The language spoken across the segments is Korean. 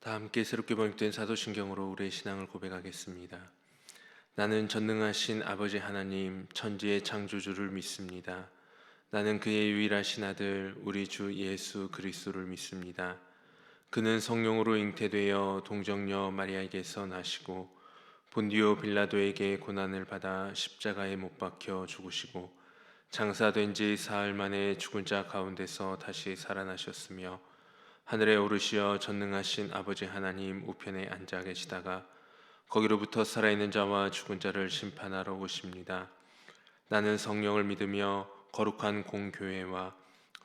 다 함께 새롭게 번역된 사도신경으로 우리의 신앙을 고백하겠습니다. 나는 전능하신 아버지 하나님 천지의 창조주를 믿습니다. 나는 그의 유일하신 아들 우리 주 예수 그리스도를 믿습니다. 그는 성령으로 잉태되어 동정녀 마리아에게서 나시고 본디오 빌라도에게 고난을 받아 십자가에 못 박혀 죽으시고 장사된 지 사흘 만에 죽은 자 가운데서 다시 살아나셨으며 하늘에 오르시어 전능하신 아버지 하나님 우편에 앉아 계시다가 거기로부터 살아있는 자와 죽은 자를 심판하러 오십니다. 나는 성령을 믿으며 거룩한 공교회와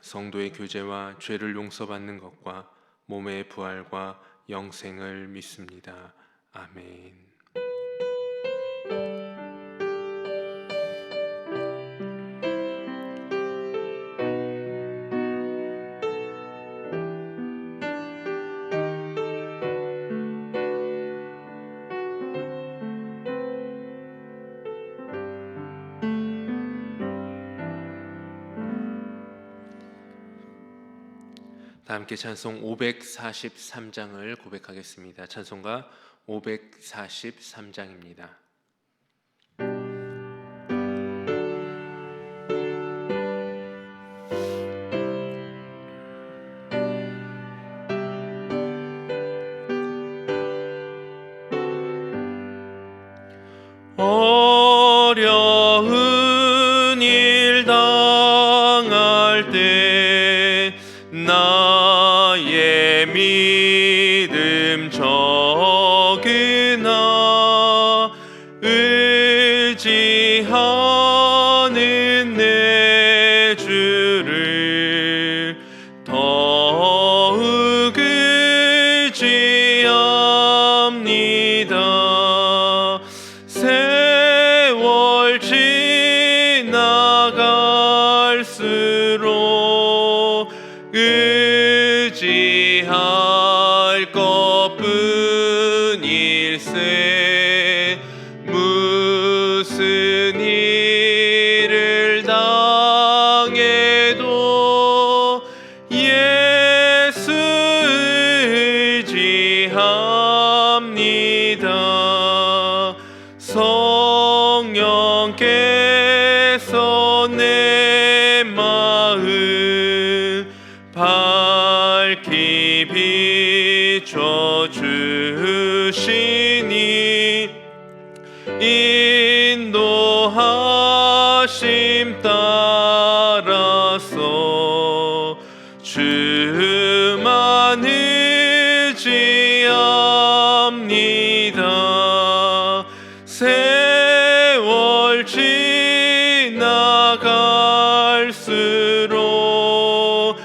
성도의 교제와 죄를 용서받는 것과 몸의 부활과 영생을 믿습니다. 아멘. 다 함께 찬송 543장을 고백하겠습니다. 찬송가 543장입니다. 어려운 일 당할 때 나의 믿음 적으나 의지하는 내 주를 더욱 의지합니다. 세월 지나갈수록 의지할 것뿐일세. 무슨 일을 당해도 예수 의지합니다. 성령께서 내 마음 밝히 비춰주시니 인도하심 따라서 주만 의지합니다. 세월 지나갈수록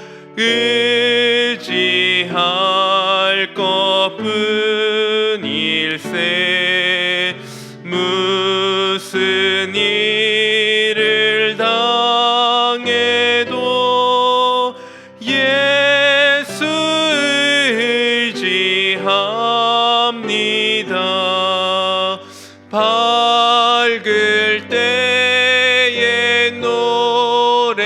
의지할 것뿐일세. 무슨 일을 당해도 예수 의지합니다. 밝을 때의 노래와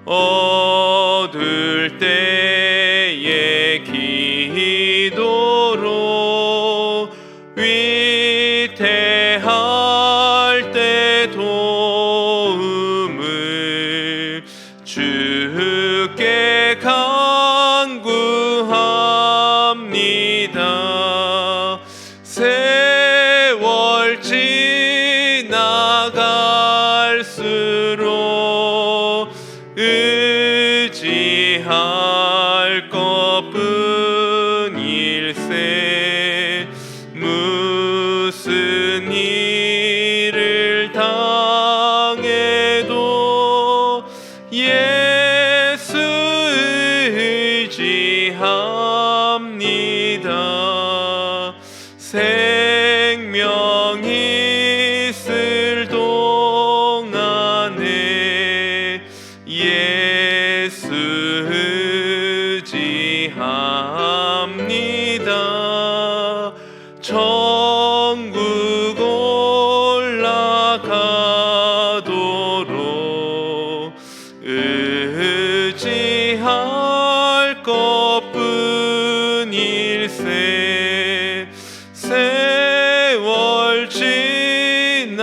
어두울 때의 기도로 위태할 때 도움을 주께 간구합니다. 세월 지나갈수록 의지할 것뿐일세. 무슨 일을 당해도 예수 의지합니다. 생명 있을 동안에 예수 의지합니다. 천국 올라가도록 의지할 것 세월 지나갈수록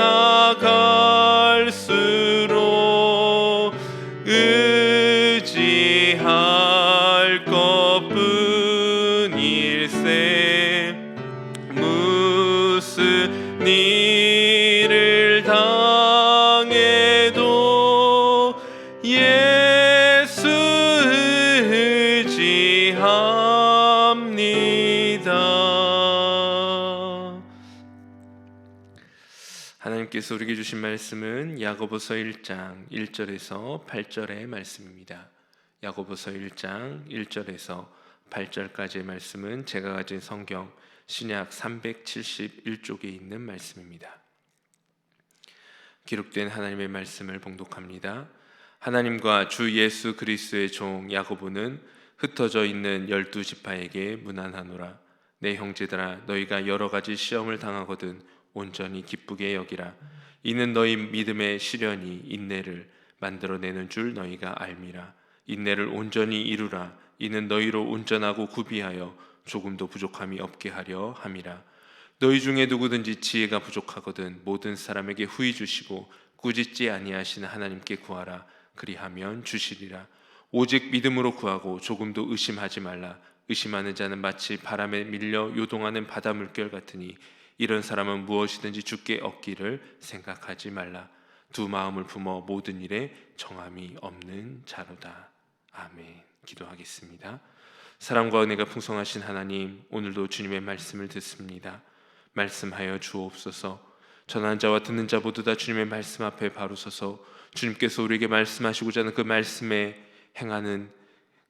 의지할 것뿐일세. 무슨 일을 당해도 예수 의지합니다. 하나님께서 우리에게 주신 말씀은 야고보서 1장 1절에서 8절의 말씀입니다. 야고보서 1장 1절에서 8절까지의 말씀은 제가 가진 성경 신약 371쪽에 있는 말씀입니다. 기록된 하나님의 말씀을 봉독합니다. 하나님과 주 예수 그리스도의 종 야고보는 흩어져 있는 12지파에게 문안하노라. 내 형제들아, 너희가 여러 가지 시험을 당하거든 온전히 기쁘게 여기라. 이는 너희 믿음의 시련이 인내를 만들어내는 줄 너희가 알미라. 인내를 온전히 이루라. 이는 너희로 온전하고 구비하여 조금도 부족함이 없게 하려 함이라. 너희 중에 누구든지 지혜가 부족하거든 모든 사람에게 후히 주시고 꾸짖지 아니하시는 하나님께 구하라. 그리하면 주시리라. 오직 믿음으로 구하고 조금도 의심하지 말라. 의심하는 자는 마치 바람에 밀려 요동하는 바다 물결 같으니 이런 사람은 무엇이든지 주께 얻기를 생각하지 말라. 두 마음을 품어 모든 일에 정함이 없는 자로다. 아멘. 기도하겠습니다. 사랑과 은혜가 풍성하신 하나님, 오늘도 주님의 말씀을 듣습니다. 말씀하여 주옵소서. 전하는 자와 듣는 자 모두 다 주님의 말씀 앞에 바로 서서 주님께서 우리에게 말씀하시고자 하는 그 말씀에 행하는,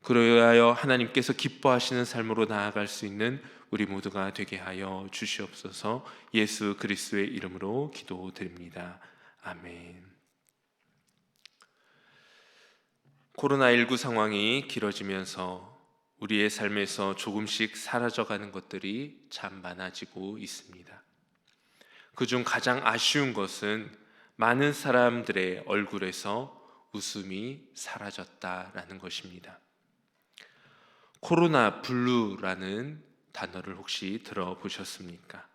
그러하여 하나님께서 기뻐하시는 삶으로 나아갈 수 있는 우리 모두가 되게 하여 주시옵소서. 예수 그리스도의 이름으로 기도드립니다. 아멘. 코로나19 상황이 길어지면서 우리의 삶에서 조금씩 사라져가는 것들이 참 많아지고 있습니다. 그중 가장 아쉬운 것은 많은 사람들의 얼굴에서 웃음이 사라졌다라는 것입니다. 코로나 블루라는 단어를 혹시 들어보셨습니까?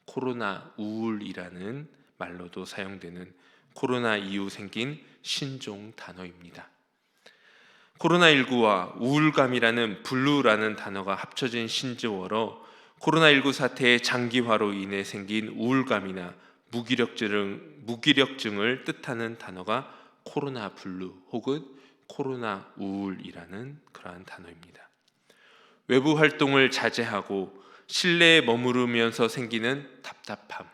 코로나 우울이라는 말로도 사용되는 코로나 이후 생긴 신종 단어입니다. 코로나19와 우울감이라는 블루라는 단어가 합쳐진 신조어로 코로나19 사태의 장기화로 인해 생긴 우울감이나 무기력증을 뜻하는 단어가 코로나 블루 혹은 코로나 우울이라는 그러한 단어입니다. 외부 활동을 자제하고 실내에 머무르면서 생기는 답답함,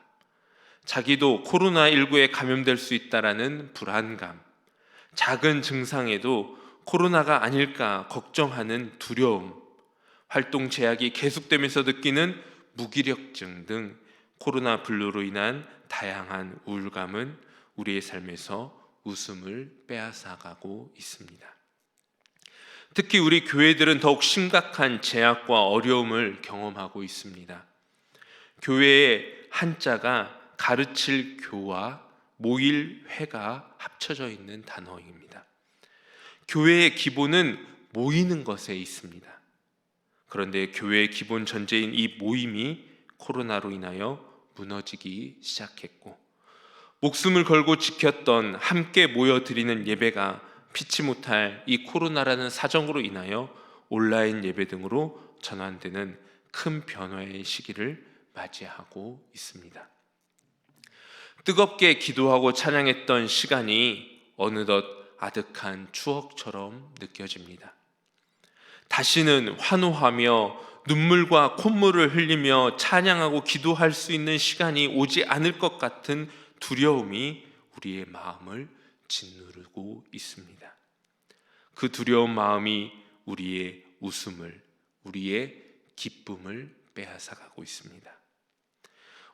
자기도 코로나19에 감염될 수 있다라는 불안감, 작은 증상에도 코로나가 아닐까 걱정하는 두려움, 활동 제약이 계속되면서 느끼는 무기력증 등 코로나 블루로 인한 다양한 우울감은 우리의 삶에서 웃음을 빼앗아가고 있습니다. 특히 우리 교회들은 더욱 심각한 제약과 어려움을 경험하고 있습니다. 교회의 한자가 가르칠 교와 모일 회가 합쳐져 있는 단어입니다. 교회의 기본은 모이는 것에 있습니다. 그런데 교회의 기본 전제인 이 모임이 코로나로 인하여 무너지기 시작했고, 목숨을 걸고 지켰던 함께 모여드리는 예배가 피치 못할 이 코로나라는 사정으로 인하여 온라인 예배 등으로 전환되는 큰 변화의 시기를 맞이하고 있습니다. 뜨겁게 기도하고 찬양했던 시간이 어느덧 아득한 추억처럼 느껴집니다. 다시는 환호하며 눈물과 콧물을 흘리며 찬양하고 기도할 수 있는 시간이 오지 않을 것 같은 두려움이 우리의 마음을 짓누르고 있습니다. 그 두려운 마음이 우리의 웃음을, 우리의 기쁨을 빼앗아가고 있습니다.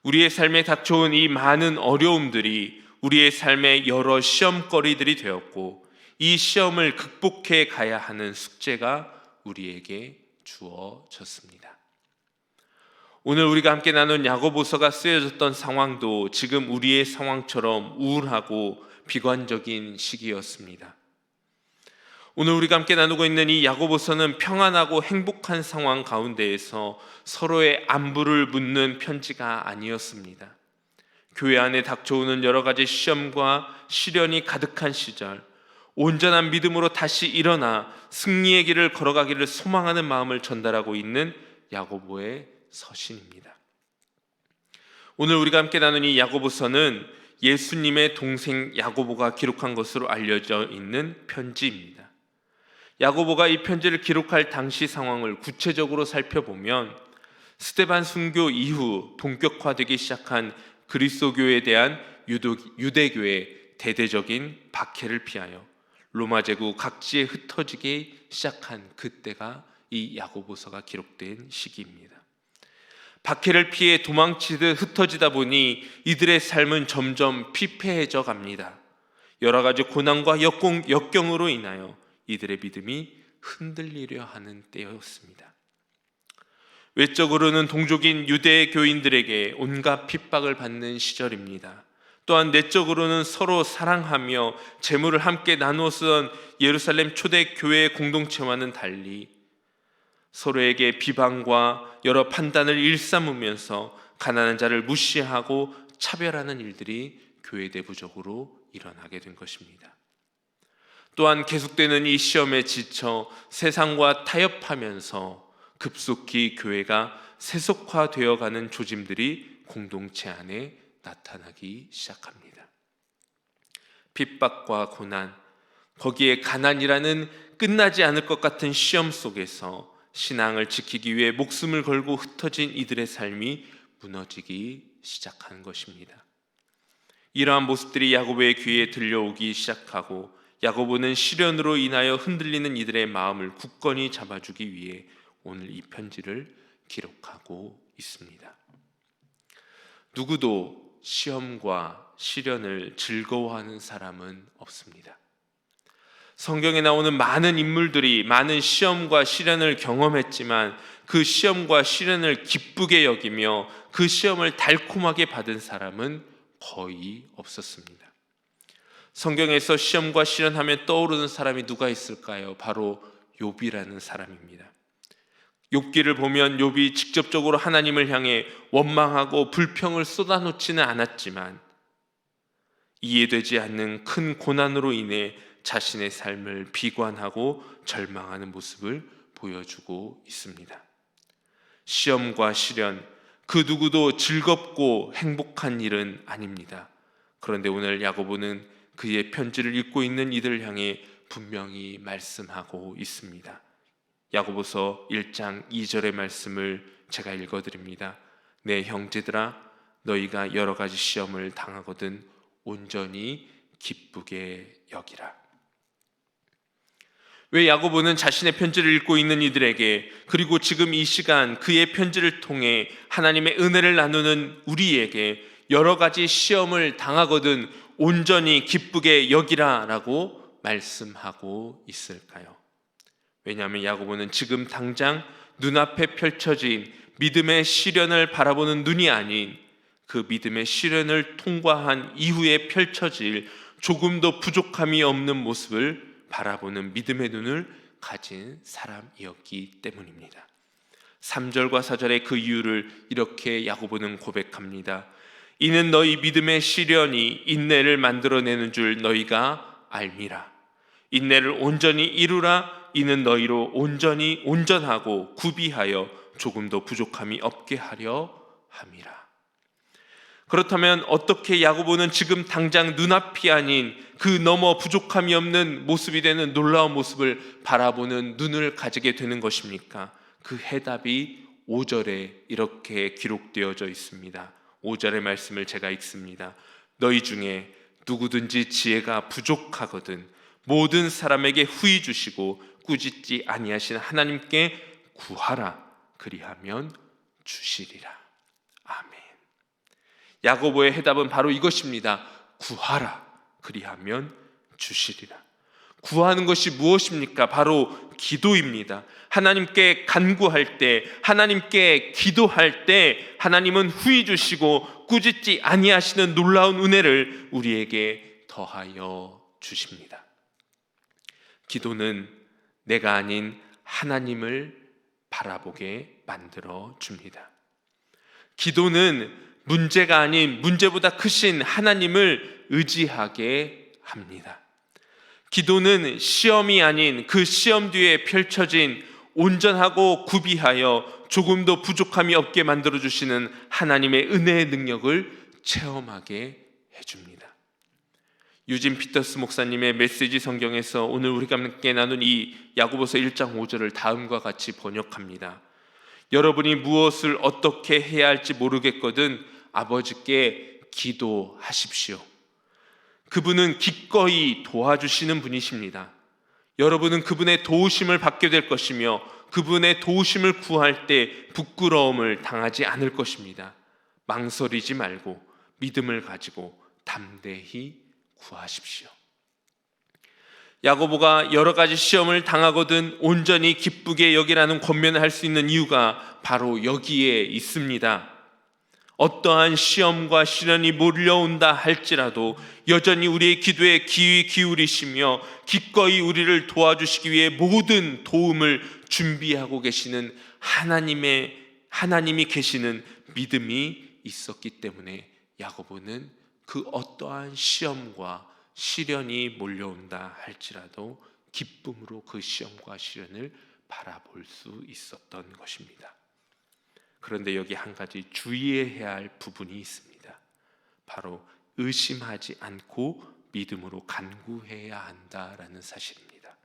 우리의 삶에 닥쳐온 이 많은 어려움들이 우리의 삶의 여러 시험거리들이 되었고, 이 시험을 극복해 가야 하는 숙제가 우리에게 주어졌습니다. 오늘 우리가 함께 나눈 야고보서가 쓰여졌던 상황도 지금 우리의 상황처럼 우울하고 비관적인 시기였습니다. 오늘 우리가 함께 나누고 있는 이 야고보서는 평안하고 행복한 상황 가운데에서 서로의 안부를 묻는 편지가 아니었습니다. 교회 안에 닥쳐오는 여러 가지 시험과 시련이 가득한 시절, 온전한 믿음으로 다시 일어나 승리의 길을 걸어가기를 소망하는 마음을 전달하고 있는 야고보의 서신입니다. 오늘 우리가 함께 나누는 이 야고보서는 예수님의 동생 야고보가 기록한 것으로 알려져 있는 편지입니다. 야고보가 이 편지를 기록할 당시 상황을 구체적으로 살펴보면 스데반 순교 이후 본격화되기 시작한 그리스도교에 대한 유대교의 대대적인 박해를 피하여 로마 제국 각지에 흩어지기 시작한 그때가 이 야고보서가 기록된 시기입니다. 박해를 피해 도망치듯 흩어지다 보니 이들의 삶은 점점 피폐해져 갑니다. 여러 가지 고난과 역경으로 인하여 이들의 믿음이 흔들리려 하는 때였습니다. 외적으로는 동족인 유대 교인들에게 온갖 핍박을 받는 시절입니다. 또한 내적으로는 서로 사랑하며 재물을 함께 나누어 쓰던 예루살렘 초대 교회 공동체와는 달리 서로에게 비방과 여러 판단을 일삼으면서 가난한 자를 무시하고 차별하는 일들이 교회 내부적으로 일어나게 된 것입니다. 또한 계속되는 이 시험에 지쳐 세상과 타협하면서 급속히 교회가 세속화되어가는 조짐들이 공동체 안에 나타나기 시작합니다. 핍박과 고난, 거기에 가난이라는 끝나지 않을 것 같은 시험 속에서 신앙을 지키기 위해 목숨을 걸고 흩어진 이들의 삶이 무너지기 시작한 것입니다. 이러한 모습들이 야고보의 귀에 들려오기 시작하고 야고보는 시련으로 인하여 흔들리는 이들의 마음을 굳건히 잡아주기 위해 오늘 이 편지를 기록하고 있습니다. 누구도 시험과 시련을 즐거워하는 사람은 없습니다. 성경에 나오는 많은 인물들이 많은 시험과 시련을 경험했지만 그 시험과 시련을 기쁘게 여기며 그 시험을 달콤하게 받은 사람은 거의 없었습니다. 성경에서 시험과 시련하면 떠오르는 사람이 누가 있을까요? 바로 욥이라는 사람입니다. 욥기를 보면 욥이 직접적으로 하나님을 향해 원망하고 불평을 쏟아놓지는 않았지만 이해되지 않는 큰 고난으로 인해 자신의 삶을 비관하고 절망하는 모습을 보여주고 있습니다. 시험과 시련, 그 누구도 즐겁고 행복한 일은 아닙니다. 그런데 오늘 야고보는 그의 편지를 읽고 있는 이들을 향해 분명히 말씀하고 있습니다. 야고보서 1장 2절의 말씀을 제가 읽어드립니다. 내 형제들아, 너희가 여러 가지 시험을 당하거든 온전히 기쁘게 여기라. 왜 야고보는 자신의 편지를 읽고 있는 이들에게, 그리고 지금 이 시간 그의 편지를 통해 하나님의 은혜를 나누는 우리에게 여러 가지 시험을 당하거든 온전히 기쁘게 여기라 라고 말씀하고 있을까요? 왜냐하면 야고보는 지금 당장 눈앞에 펼쳐진 믿음의 시련을 바라보는 눈이 아닌 그 믿음의 시련을 통과한 이후에 펼쳐질 조금도 부족함이 없는 모습을 바라보는 믿음의 눈을 가진 사람이었기 때문입니다. 3절과 4절의 그 이유를 이렇게 야고보는 고백합니다. 이는 너희 믿음의 시련이 인내를 만들어내는 줄 너희가 알미라. 인내를 온전히 이루라. 이는 너희로 온전히 온전하고 구비하여 조금도 부족함이 없게 하려 함이라. 그렇다면 어떻게 야고보는 지금 당장 눈앞이 아닌 그 너머 부족함이 없는 모습이 되는 놀라운 모습을 바라보는 눈을 가지게 되는 것입니까? 그 해답이 5절에 이렇게 기록되어져 있습니다. 5절의 말씀을 제가 읽습니다. 너희 중에 누구든지 지혜가 부족하거든 모든 사람에게 후히 주시고 꾸짖지 아니하신 하나님께 구하라. 그리하면 주시리라. 아멘. 야고보의 해답은 바로 이것입니다. 구하라. 그리하면 주시리라. 구하는 것이 무엇입니까? 바로 기도입니다. 하나님께 간구할 때, 하나님께 기도할 때 하나님은 후히 주시고 꾸짖지 아니하시는 놀라운 은혜를 우리에게 더하여 주십니다. 기도는 내가 아닌 하나님을 바라보게 만들어 줍니다. 기도는 문제가 아닌 문제보다 크신 하나님을 의지하게 합니다. 기도는 시험이 아닌 그 시험 뒤에 펼쳐진 온전하고 구비하여 조금도 부족함이 없게 만들어주시는 하나님의 은혜의 능력을 체험하게 해줍니다. 유진 피터스 목사님의 메시지 성경에서 오늘 우리가 함께 나눈 이 야고보서 1장 5절을 다음과 같이 번역합니다. 여러분이 무엇을 어떻게 해야 할지 모르겠거든 아버지께 기도하십시오. 그분은 기꺼이 도와주시는 분이십니다. 여러분은 그분의 도우심을 받게 될 것이며 그분의 도우심을 구할 때 부끄러움을 당하지 않을 것입니다. 망설이지 말고 믿음을 가지고 담대히 구하십시오. 야고보가 여러 가지 시험을 당하거든 온전히 기쁘게 여기라는 권면을 할 수 있는 이유가 바로 여기에 있습니다. 어떠한 시험과 시련이 몰려온다 할지라도 여전히 우리의 기도에 귀 기울이시며 기꺼이 우리를 도와주시기 위해 모든 도움을 준비하고 계시는 하나님이 계시는 믿음이 있었기 때문에 야고보는 그 어떠한 시험과 시련이 몰려온다 할지라도 기쁨으로 그 시험과 시련을 바라볼 수 있었던 것입니다. 그런데 여기 한 가지 주의해야 할 부분이 있습니다. 바로 의심하지 않고 믿음으로 간구해야 한다라는 사실입니다.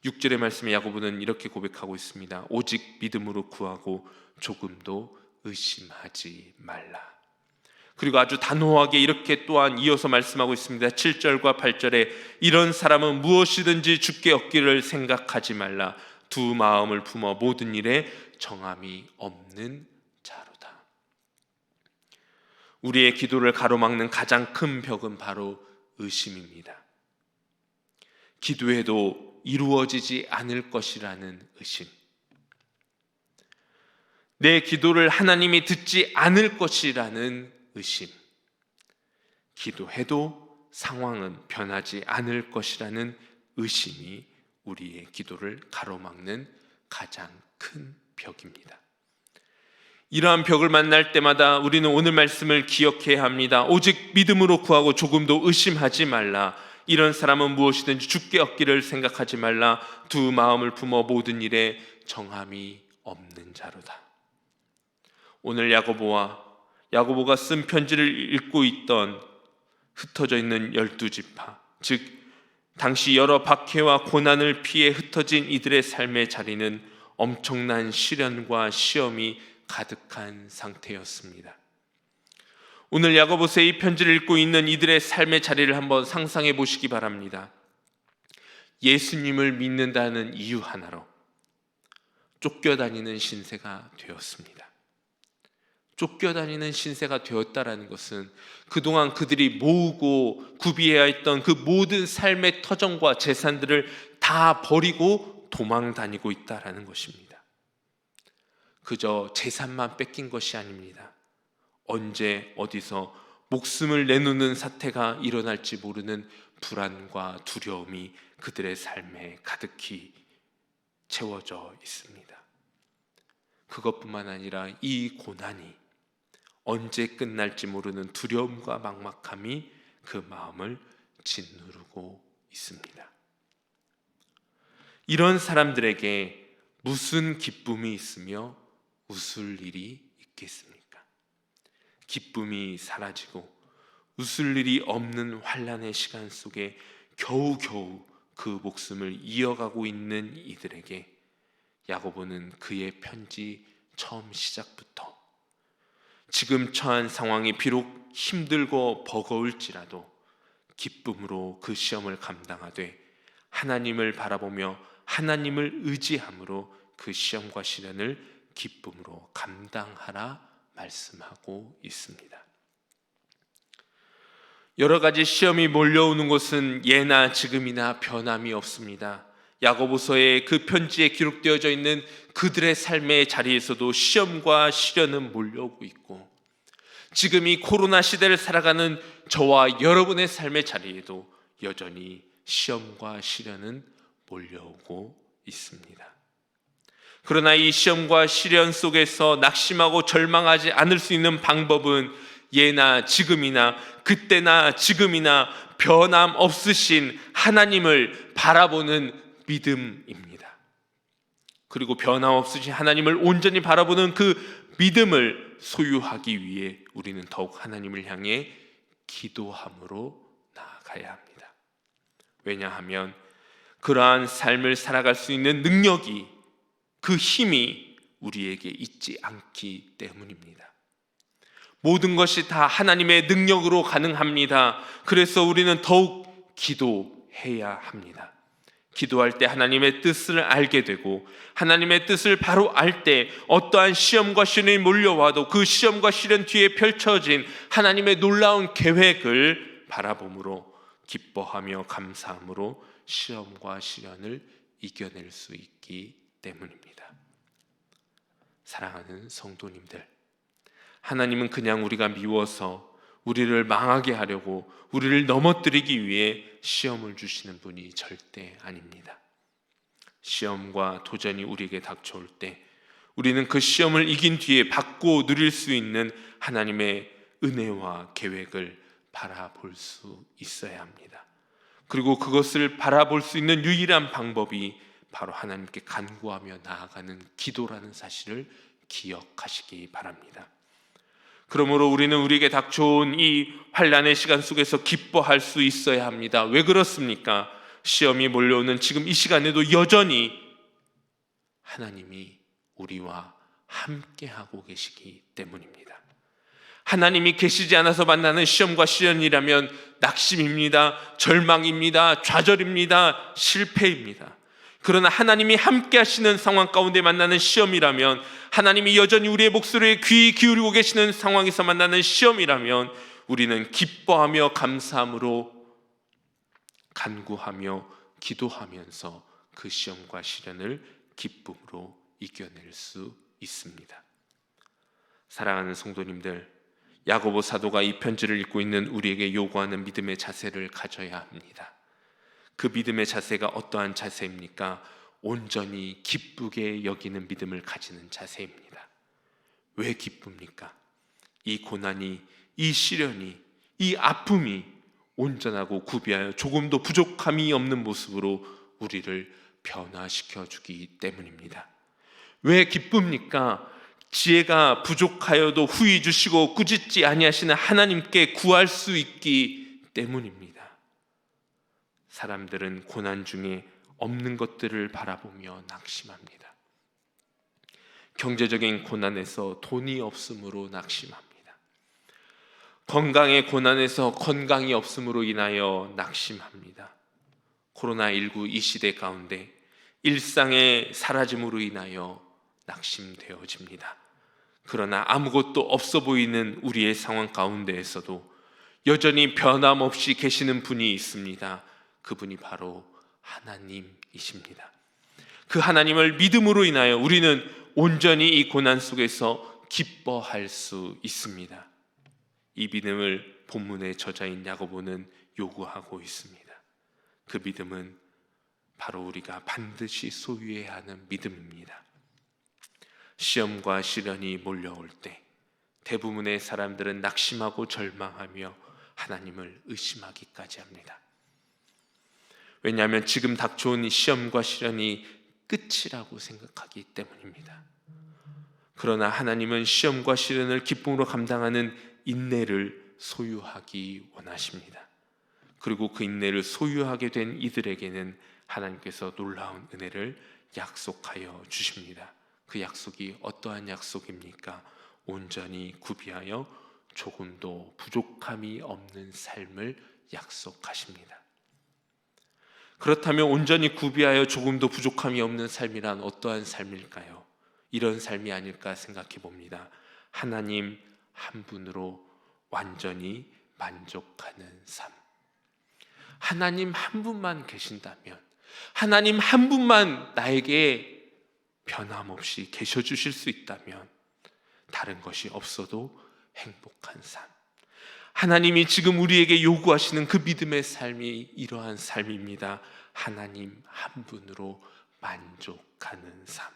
6절의 말씀에 야고보는 이렇게 고백하고 있습니다. 오직 믿음으로 구하고 조금도 의심하지 말라. 그리고 아주 단호하게 이렇게 또한 이어서 말씀하고 있습니다. 7절과 8절에 이런 사람은 무엇이든지 주께 얻기를 생각하지 말라. 두 마음을 품어 모든 일에 정함이 없는 자로다. 우리의 기도를 가로막는 가장 큰 벽은 바로 의심입니다. 기도해도 이루어지지 않을 것이라는 의심. 내 기도를 하나님이 듣지 않을 것이라는 의심. 기도해도 상황은 변하지 않을 것이라는 의심이 우리의 기도를 가로막는 가장 큰 벽입니다. 이러한 벽을 만날 때마다 우리는 오늘 말씀을 기억해야 합니다. 오직 믿음으로 구하고 조금도 의심하지 말라. 이런 사람은 무엇이든지 주께 얻기를 생각하지 말라. 두 마음을 품어 모든 일에 정함이 없는 자로다. 오늘 야고보가 쓴 편지를 읽고 있던 흩어져 있는 12지파, 즉 당시 여러 박해와 고난을 피해 흩어진 이들의 삶의 자리는 엄청난 시련과 시험이 가득한 상태였습니다. 오늘 야고보서의 이 편지를 읽고 있는 이들의 삶의 자리를 한번 상상해 보시기 바랍니다. 예수님을 믿는다는 이유 하나로 쫓겨다니는 신세가 되었습니다. 쫓겨다니는 신세가 되었다라는 것은 그동안 그들이 모으고 구비해야 했던 그 모든 삶의 터전과 재산들을 다 버리고 도망 다니고 있다라는 것입니다. 그저 재산만 뺏긴 것이 아닙니다. 언제 어디서 목숨을 내놓는 사태가 일어날지 모르는 불안과 두려움이 그들의 삶에 가득히 채워져 있습니다. 그것뿐만 아니라 이 고난이 언제 끝날지 모르는 두려움과 막막함이 그 마음을 짓누르고 있습니다. 이런 사람들에게 무슨 기쁨이 있으며 웃을 일이 있겠습니까? 기쁨이 사라지고 웃을 일이 없는 환난의 시간 속에 겨우겨우 그 목숨을 이어가고 있는 이들에게 야고보는 그의 편지 처음 시작부터 지금 처한 상황이 비록 힘들고 버거울지라도 기쁨으로 그 시험을 감당하되 하나님을 바라보며 하나님을 의지함으로 그 시험과 시련을 기쁨으로 감당하라 말씀하고 있습니다. 여러 가지 시험이 몰려오는 것은 예나 지금이나 변함이 없습니다. 야고보서의 그 편지에 기록되어져 있는 그들의 삶의 자리에서도 시험과 시련은 몰려오고 있고 지금 이 코로나 시대를 살아가는 저와 여러분의 삶의 자리에도 여전히 시험과 시련은 몰려오고 있습니다. 그러나 이 시험과 시련 속에서 낙심하고 절망하지 않을 수 있는 방법은 예나 지금이나 그때나 지금이나 변함없으신 하나님을 바라보는 믿음입니다. 그리고 변함없으신 하나님을 온전히 바라보는 그 믿음을 소유하기 위해 우리는 더욱 하나님을 향해 기도함으로 나아가야 합니다. 왜냐하면 그러한 삶을 살아갈 수 있는 능력이, 그 힘이 우리에게 있지 않기 때문입니다. 모든 것이 다 하나님의 능력으로 가능합니다. 그래서 우리는 더욱 기도해야 합니다. 기도할 때 하나님의 뜻을 알게 되고, 하나님의 뜻을 바로 알 때 어떠한 시험과 시련이 몰려와도 그 시험과 시련 뒤에 펼쳐진 하나님의 놀라운 계획을 바라봄으로, 기뻐하며 감사함으로 시험과 시련을 이겨낼 수 있기 때문입니다. 사랑하는 성도님들, 하나님은 그냥 우리가 미워서 우리를 망하게 하려고, 우리를 넘어뜨리기 위해 시험을 주시는 분이 절대 아닙니다. 시험과 도전이 우리에게 닥쳐올 때 우리는 그 시험을 이긴 뒤에 받고 누릴 수 있는 하나님의 은혜와 계획을 바라볼 수 있어야 합니다. 그리고 그것을 바라볼 수 있는 유일한 방법이 바로 하나님께 간구하며 나아가는 기도라는 사실을 기억하시기 바랍니다. 그러므로 우리는 우리에게 닥쳐온 이 환난의 시간 속에서 기뻐할 수 있어야 합니다. 왜 그렇습니까? 시험이 몰려오는 지금 이 시간에도 여전히 하나님이 우리와 함께하고 계시기 때문입니다. 하나님이 계시지 않아서 만나는 시험과 시련이라면 낙심입니다, 절망입니다, 좌절입니다, 실패입니다. 그러나 하나님이 함께 하시는 상황 가운데 만나는 시험이라면, 하나님이 여전히 우리의 목소리에 귀 기울이고 계시는 상황에서 만나는 시험이라면 우리는 기뻐하며 감사함으로 간구하며 기도하면서 그 시험과 시련을 기쁨으로 이겨낼 수 있습니다. 사랑하는 성도님들, 야고보 사도가 이 편지를 읽고 있는 우리에게 요구하는 믿음의 자세를 가져야 합니다. 그 믿음의 자세가 어떠한 자세입니까? 온전히 기쁘게 여기는 믿음을 가지는 자세입니다. 왜 기쁩니까? 이 고난이, 이 시련이, 이 아픔이 온전하고 구비하여 조금도 부족함이 없는 모습으로 우리를 변화시켜 주기 때문입니다. 왜 기쁩니까? 지혜가 부족하여도 후히 주시고 꾸짖지 아니하시는 하나님께 구할 수 있기 때문입니다. 사람들은 고난 중에 없는 것들을 바라보며 낙심합니다. 경제적인 고난에서 돈이 없음으로 낙심합니다. 건강의 고난에서 건강이 없음으로 인하여 낙심합니다. 코로나19 이 시대 가운데 일상의 사라짐으로 인하여 낙심되어집니다. 그러나 아무것도 없어 보이는 우리의 상황 가운데에서도 여전히 변함없이 계시는 분이 있습니다. 그분이 바로 하나님이십니다. 그 하나님을 믿음으로 인하여 우리는 온전히 이 고난 속에서 기뻐할 수 있습니다. 이 믿음을 본문의 저자인 야고보는 요구하고 있습니다. 그 믿음은 바로 우리가 반드시 소유해야 하는 믿음입니다. 시험과 시련이 몰려올 때 대부분의 사람들은 낙심하고 절망하며 하나님을 의심하기까지 합니다. 왜냐하면 지금 닥쳐온 이 시험과 시련이 끝이라고 생각하기 때문입니다. 그러나 하나님은 시험과 시련을 기쁨으로 감당하는 인내를 소유하기 원하십니다. 그리고 그 인내를 소유하게 된 이들에게는 하나님께서 놀라운 은혜를 약속하여 주십니다. 그 약속이 어떠한 약속입니까? 온전히 구비하여 조금도 부족함이 없는 삶을 약속하십니다. 그렇다면 온전히 구비하여 조금도 부족함이 없는 삶이란 어떠한 삶일까요? 이런 삶이 아닐까 생각해 봅니다. 하나님 한 분으로 완전히 만족하는 삶. 하나님 한 분만 계신다면, 하나님 한 분만 나에게 변함없이 계셔 주실 수 있다면 다른 것이 없어도 행복한 삶. 하나님이 지금 우리에게 요구하시는 그 믿음의 삶이 이러한 삶입니다. 하나님 한 분으로 만족하는 삶.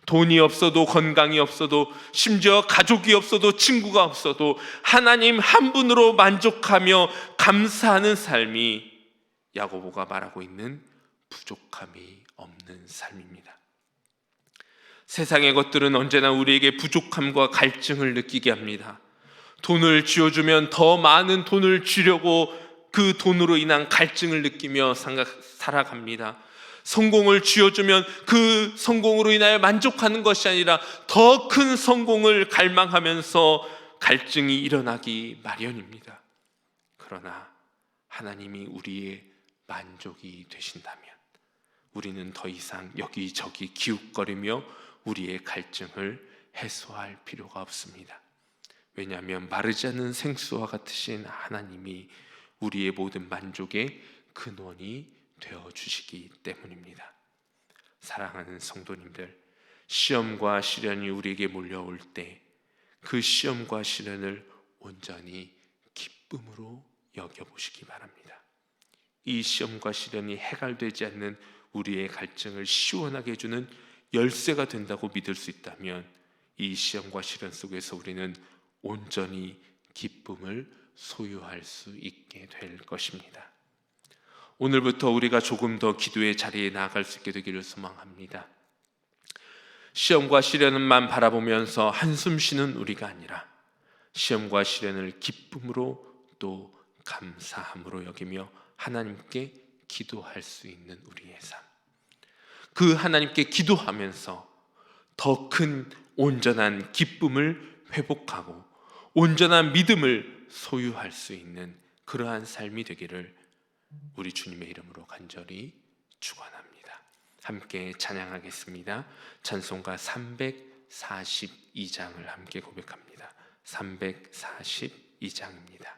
돈이 없어도, 건강이 없어도, 심지어 가족이 없어도, 친구가 없어도 하나님 한 분으로 만족하며 감사하는 삶이 야고보가 말하고 있는 부족함이 없는 삶입니다. 세상의 것들은 언제나 우리에게 부족함과 갈증을 느끼게 합니다. 돈을 쥐어주면 더 많은 돈을 주려고 그 돈으로 인한 갈증을 느끼며 살아갑니다. 성공을 쥐어주면 그 성공으로 인하여 만족하는 것이 아니라 더 큰 성공을 갈망하면서 갈증이 일어나기 마련입니다. 그러나 하나님이 우리의 만족이 되신다면 우리는 더 이상 여기저기 기웃거리며 우리의 갈증을 해소할 필요가 없습니다. 왜냐하면 마르지 않는 생수와 같으신 하나님이 우리의 모든 만족의 근원이 되어주시기 때문입니다. 사랑하는 성도님들, 시험과 시련이 우리에게 몰려올 때 그 시험과 시련을 온전히 기쁨으로 여겨보시기 바랍니다. 이 시험과 시련이 해결되지 않는 우리의 갈증을 시원하게 해주는 열쇠가 된다고 믿을 수 있다면 이 시험과 시련 속에서 우리는 온전히 기쁨을 소유할 수 있게 될 것입니다. 오늘부터 우리가 조금 더 기도의 자리에 나아갈 수 있게 되기를 소망합니다. 시험과 시련만 바라보면서 한숨 쉬는 우리가 아니라 시험과 시련을 기쁨으로 또 감사함으로 여기며 하나님께 기도할 수 있는 우리의 삶, 그 하나님께 기도하면서 더 큰 온전한 기쁨을 회복하고 온전한 믿음을 소유할 수 있는 그러한 삶이 되기를 우리 주님의 이름으로 간절히 축원합니다. 함께 찬양하겠습니다. 찬송가 342장을 함께 고백합니다. 342장입니다.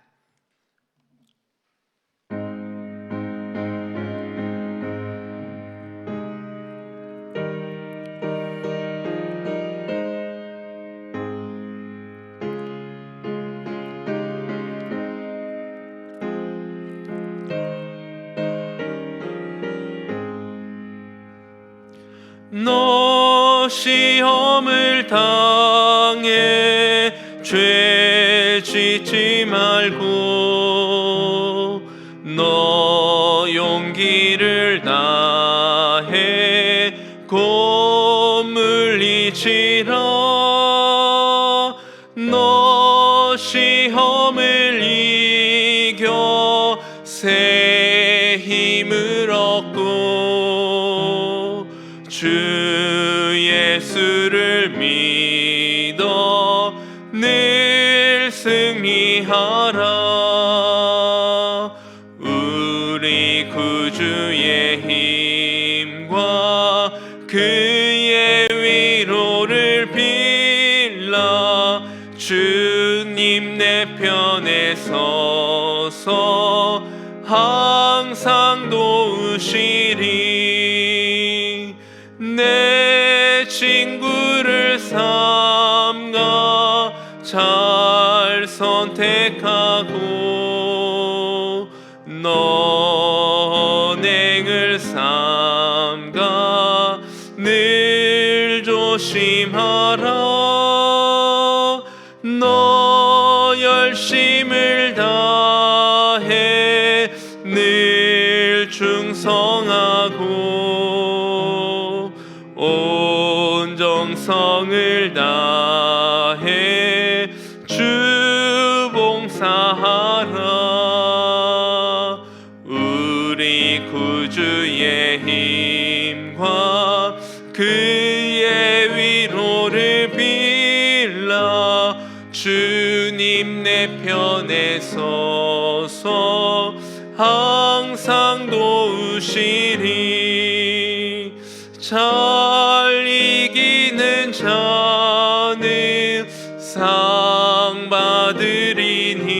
너 시험을 당해 죄 짓지 말고 너 용기를 다해 곧 물리치라. 너 시험을 이겨 새 힘을 얻고 주 예수를 믿어 늘 승리하라. 우리 구주의 힘과 그의 위로를 빌라. 주님 내 편에 서서 항상 도우시리. 내 친구를 삼가 잘 선택하고 너행을 삼가 늘 조심하라. 너 열심을 다해 늘 충성하고 온 정성을 다해 주 봉사하라. 우리 구주의 힘과 그의 위로를 빌라. 주님 내 편에 서서 항상 도우시리. 잘 이기는 자는 상 받으리니.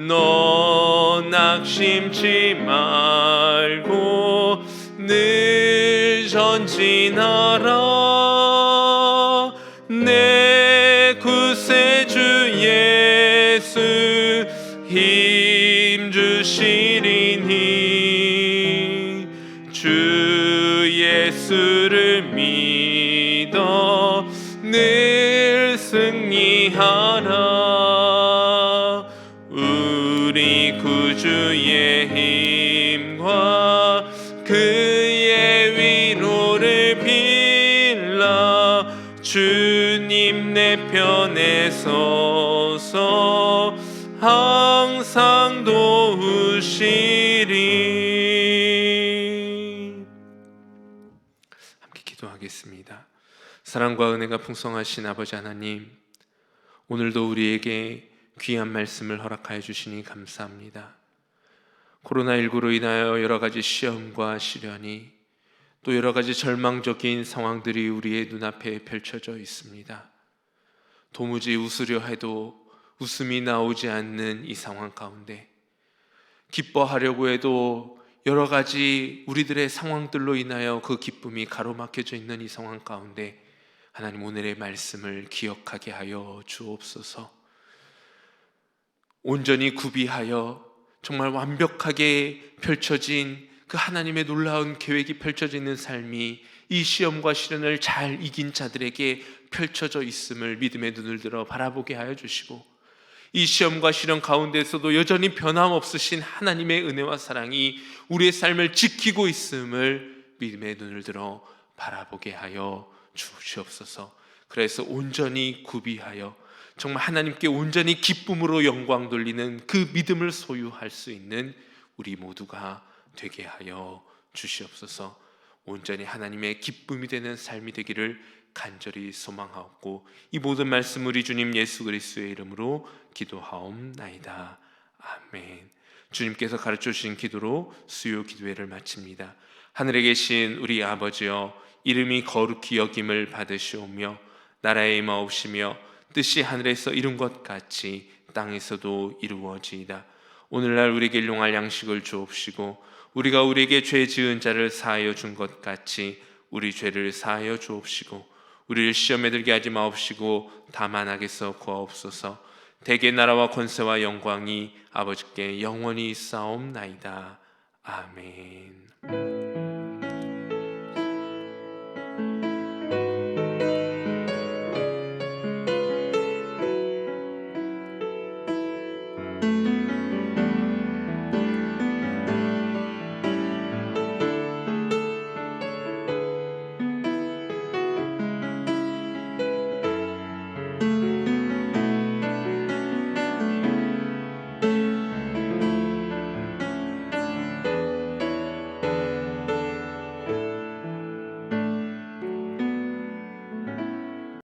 너 낙심치 말고 늘 전진하라. 내 구세주 예수 힘 주시리니. 늘 승리하라. 우리 구주의 힘과 그의 위로를 빌라. 주님 내 편에 서서 항상 도우시리. 함께 기도하겠습니다. 사랑과 은혜가 풍성하신 아버지 하나님, 오늘도 우리에게 귀한 말씀을 허락하여 주시니 감사합니다. 코로나19로 인하여 여러 가지 시험과 시련이, 또 여러 가지 절망적인 상황들이 우리의 눈앞에 펼쳐져 있습니다. 도무지 웃으려 해도 웃음이 나오지 않는 이 상황 가운데, 기뻐하려고 해도 여러 가지 우리들의 상황들로 인하여 그 기쁨이 가로막혀져 있는 이 상황 가운데 하나님, 오늘의 말씀을 기억하게 하여 주옵소서. 온전히 구비하여 정말 완벽하게 펼쳐진 그 하나님의 놀라운 계획이 펼쳐져 있는 삶이 이 시험과 시련을 잘 이긴 자들에게 펼쳐져 있음을 믿음의 눈을 들어 바라보게 하여 주시고, 이 시험과 시련 가운데서도 여전히 변함없으신 하나님의 은혜와 사랑이 우리의 삶을 지키고 있음을 믿음의 눈을 들어 바라보게 하여 주시옵소서. 그래서 온전히 구비하여 정말 하나님께 온전히 기쁨으로 영광 돌리는 그 믿음을 소유할 수 있는 우리 모두가 되게 하여 주시옵소서. 온전히 하나님의 기쁨이 되는 삶이 되기를 간절히 소망하옵고, 이 모든 말씀 우리 주님 예수 그리스도의 이름으로 기도하옵나이다. 아멘. 주님께서 가르쳐 주신 기도로 수요 기도회를 마칩니다. 하늘에 계신 우리 아버지여, 이름이 거룩히 여김을 받으시오며 나라에 임하옵시며 뜻이 하늘에서 이룬 것 같이 땅에서도 이루어지이다. 오늘날 우리에게 일용할 양식을 주옵시고, 우리가 우리에게 죄 지은 자를 사하여 준 것 같이 우리 죄를 사하여 주옵시고, 우리를 시험에 들게 하지 마옵시고 다만 악에서 구하옵소서. 대개 나라와 권세와 영광이 아버지께 영원히 있사옵나이다. 아멘.